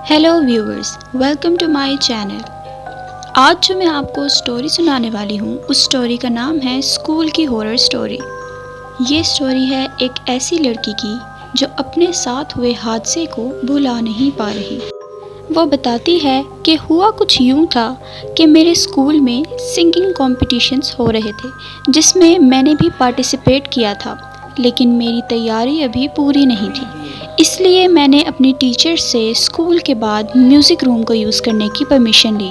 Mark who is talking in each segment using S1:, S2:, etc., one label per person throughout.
S1: Hello viewers, welcome to my channel. آج جو میں آپ کو سٹوری سنانے والی ہوں اس سٹوری کا نام ہے اسکول کی ہورر سٹوری۔ یہ سٹوری ہے ایک ایسی لڑکی کی جو اپنے ساتھ ہوئے حادثے کو بھلا نہیں پا رہی۔ وہ بتاتی ہے کہ ہوا کچھ یوں تھا کہ میرے اسکول میں سنگنگ کمپٹیشنز ہو رہے تھے جس میں نے بھی پارٹیسپیٹ کیا تھا، لیکن میری تیاری ابھی پوری نہیں تھی، اس لیے میں نے اپنی ٹیچر سے اسکول کے بعد میوزک روم کو یوز کرنے کی پرمیشن لی۔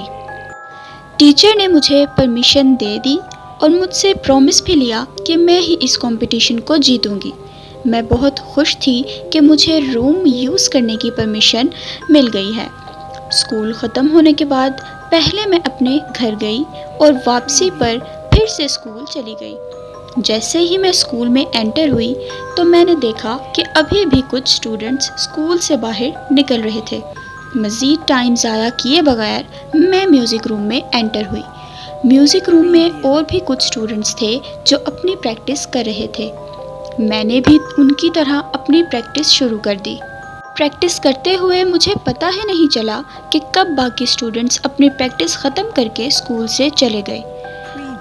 S1: ٹیچر نے مجھے پرمیشن دے دی اور مجھ سے پرومس بھی لیا کہ میں ہی اس کمپٹیشن کو جیتوں گی۔ میں بہت خوش تھی کہ مجھے روم یوز کرنے کی پرمیشن مل گئی ہے۔ اسکول ختم ہونے کے بعد پہلے میں اپنے گھر گئی اور واپسی پر پھر سے اسکول چلی گئی۔ جیسے ہی میں اسکول میں انٹر ہوئی تو میں نے دیکھا کہ ابھی بھی کچھ اسٹوڈنٹس اسکول سے باہر نکل رہے تھے۔ مزید ٹائم ضائع کیے بغیر میں میوزک روم میں انٹر ہوئی۔ میوزک روم میں اور بھی کچھ اسٹوڈنٹس تھے جو اپنی پریکٹس کر رہے تھے۔ میں نے بھی ان کی طرح اپنی پریکٹس شروع کر دی۔ پریکٹس کرتے ہوئے مجھے پتہ ہی نہیں چلا کہ کب باقی اسٹوڈنٹس اپنی پریکٹس ختم کر کے اسکول سے چلے گئے۔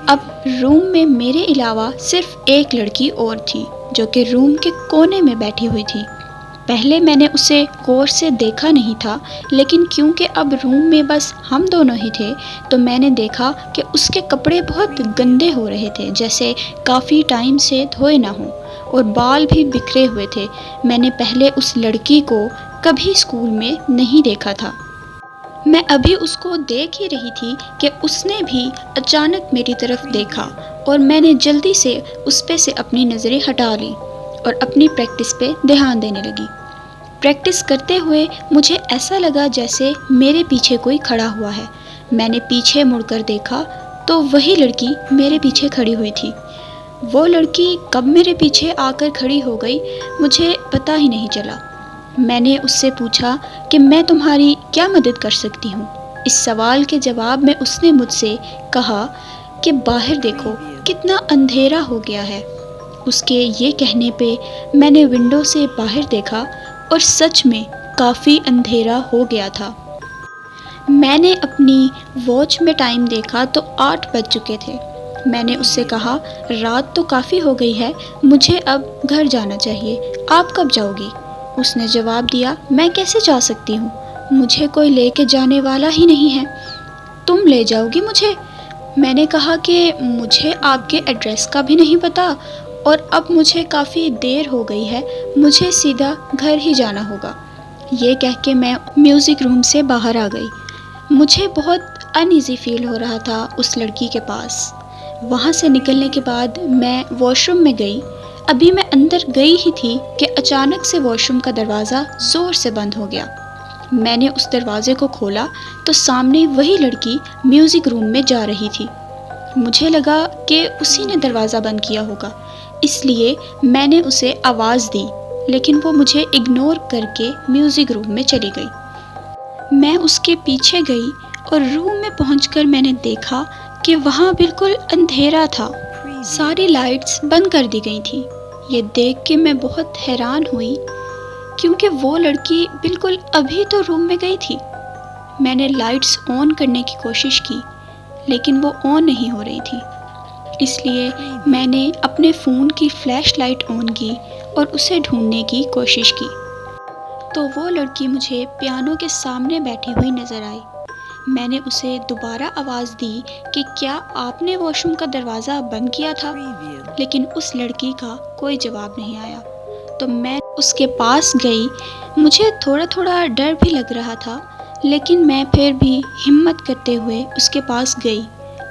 S1: اب روم میں میرے علاوہ صرف ایک لڑکی اور تھی جو کہ روم کے کونے میں بیٹھی ہوئی تھی۔ پہلے میں نے اسے غور سے دیکھا نہیں تھا، لیکن کیونکہ اب روم میں بس ہم دونوں ہی تھے تو میں نے دیکھا کہ اس کے کپڑے بہت گندے ہو رہے تھے، جیسے کافی ٹائم سے دھوئے نہ ہوں، اور بال بھی بکھرے ہوئے تھے۔ میں نے پہلے اس لڑکی کو کبھی اسکول میں نہیں دیکھا تھا۔ میں ابھی اس کو دیکھ ہی رہی تھی کہ اس نے بھی اچانک میری طرف دیکھا اور میں نے جلدی سے اس پہ سے اپنی نظریں ہٹا لی اور اپنی پریکٹس پہ دھیان دینے لگی۔ پریکٹس کرتے ہوئے مجھے ایسا لگا جیسے میرے پیچھے کوئی کھڑا ہوا ہے۔ میں نے پیچھے مڑ کر دیکھا تو وہی لڑکی میرے پیچھے کھڑی ہوئی تھی۔ وہ لڑکی کب میرے پیچھے آ کر کھڑی ہو گئی مجھے پتہ ہی نہیں چلا۔ میں نے اس سے پوچھا کہ میں تمہاری کیا مدد کر سکتی ہوں؟ اس سوال کے جواب میں اس نے مجھ سے کہا کہ باہر دیکھو کتنا اندھیرا ہو گیا ہے۔ اس کے یہ کہنے پہ میں نے ونڈو سے باہر دیکھا اور سچ میں کافی اندھیرا ہو گیا تھا۔ میں نے اپنی واچ میں ٹائم دیکھا تو 8 بج چکے تھے۔ میں نے اس سے کہا رات تو کافی ہو گئی ہے، مجھے اب گھر جانا چاہیے، آپ کب جاؤ گی؟ اس نے جواب دیا میں کیسے جا سکتی ہوں، مجھے کوئی لے کے جانے والا ہی نہیں ہے، تم لے جاؤ گی مجھے؟ میں نے کہا کہ مجھے آپ کے ایڈریس کا بھی نہیں پتہ اور اب مجھے کافی دیر ہو گئی ہے، مجھے سیدھا گھر ہی جانا ہوگا۔ یہ کہہ کے میں میوزک روم سے باہر آ گئی۔ مجھے بہت ان ایزی فیل ہو رہا تھا اس لڑکی کے پاس۔ وہاں سے نکلنے کے بعد میں واش روم میں گئی۔ ابھی میں اندر گئی ہی تھی کہ اچانک سے واش روم کا دروازہ زور سے بند ہو گیا۔ میں نے اس دروازے کو کھولا تو سامنے وہی لڑکی میوزک روم میں جا رہی تھی۔ مجھے لگا کہ اسی نے دروازہ بند کیا ہوگا، اس لیے میں نے اسے آواز دی، لیکن وہ مجھے اگنور کر کے میوزک روم میں چلی گئی۔ میں اس کے پیچھے گئی اور روم میں پہنچ کر میں نے دیکھا کہ وہاں بالکل اندھیرا تھا، ساری لائٹس بند کر دی گئی تھیں۔ یہ دیکھ کے میں بہت حیران ہوئی کیونکہ وہ لڑکی بالکل ابھی تو روم میں گئی تھی۔ میں نے لائٹس آن کرنے کی کوشش کی لیکن وہ آن نہیں ہو رہی تھی، اس لیے میں نے اپنے فون کی فلیش لائٹ آن کی اور اسے ڈھونڈنے کی کوشش کی تو وہ لڑکی مجھے پیانو کے سامنے بیٹھی ہوئی نظر آئی۔ میں نے اسے دوبارہ آواز دی کہ کیا آپ نے واش روم کا دروازہ بند کیا تھا، لیکن اس لڑکی کا کوئی جواب نہیں آیا۔ تو میں اس کے پاس گئی، مجھے تھوڑا تھوڑا ڈر بھی لگ رہا تھا، لیکن میں پھر بھی ہمت کرتے ہوئے اس کے پاس گئی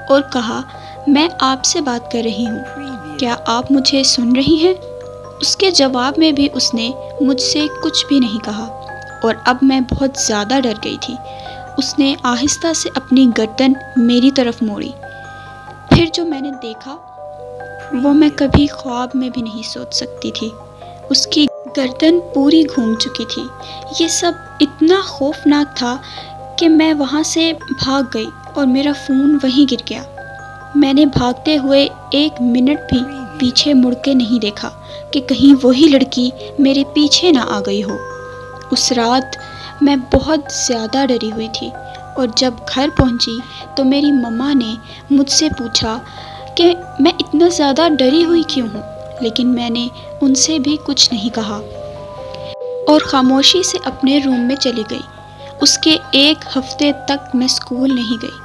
S1: اور کہا میں آپ سے بات کر رہی ہوں، کیا آپ مجھے سن رہی ہیں؟ اس کے جواب میں بھی اس نے مجھ سے کچھ بھی نہیں کہا اور اب میں بہت زیادہ ڈر گئی تھی۔ اس نے آہستہ سے اپنی گردن میری طرف موڑی۔ پھر جو میں نے دیکھا وہ میں کبھی خواب میں بھی نہیں سوچ سکتی تھی۔ اس کی گردن پوری گھوم چکی تھی۔ یہ سب اتنا خوفناک تھا کہ میں وہاں سے بھاگ گئی اور میرا فون وہیں گر گیا۔ میں نے بھاگتے ہوئے 1 منٹ بھی پیچھے مڑ کے نہیں دیکھا کہ کہیں وہی لڑکی میرے پیچھے نہ آ گئی ہو۔ اس رات میں بہت زیادہ ڈری ہوئی تھی، اور جب گھر پہنچی تو میری مما نے مجھ سے پوچھا کہ میں اتنا زیادہ ڈری ہوئی کیوں ہوں، لیکن میں نے ان سے بھی کچھ نہیں کہا اور خاموشی سے اپنے روم میں چلی گئی۔ اس کے 1 ہفتے تک میں اسکول نہیں گئی۔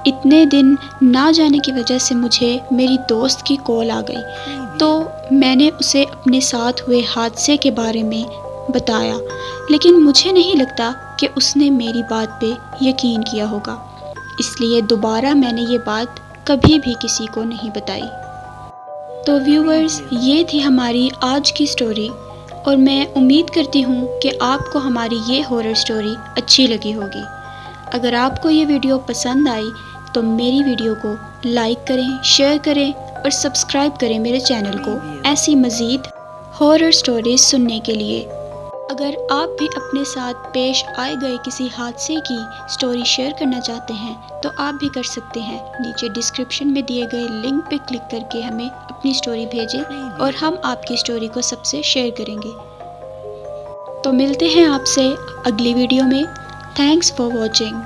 S1: اتنے دن نہ جانے کی وجہ سے مجھے میری دوست کی کال آ گئی، تو میں نے اسے اپنے ساتھ ہوئے حادثے کے بارے میں بتایا، لیکن مجھے نہیں لگتا کہ اس نے میری بات پہ یقین کیا ہوگا، اس لیے دوبارہ میں نے یہ بات کبھی بھی کسی کو نہیں بتائی۔ تو ویورز، یہ تھی ہماری آج کی سٹوری، اور میں امید کرتی ہوں کہ آپ کو ہماری یہ ہارر سٹوری اچھی لگی ہوگی۔ اگر آپ کو یہ ویڈیو پسند آئی تو میری ویڈیو کو لائک کریں، شیئر کریں اور سبسکرائب کریں میرے چینل کو ایسی مزید ہارر سٹوریز سننے کے لیے۔ اگر آپ بھی اپنے ساتھ پیش آئے گئے کسی حادثے کی سٹوری شیئر کرنا چاہتے ہیں تو آپ بھی کر سکتے ہیں۔ نیچے ڈسکرپشن میں دیے گئے لنک پہ کلک کر کے ہمیں اپنی سٹوری بھیجیں اور ہم آپ کی سٹوری کو سب سے شیئر کریں گے۔ تو ملتے ہیں آپ سے اگلی ویڈیو میں۔ Thanks for watching.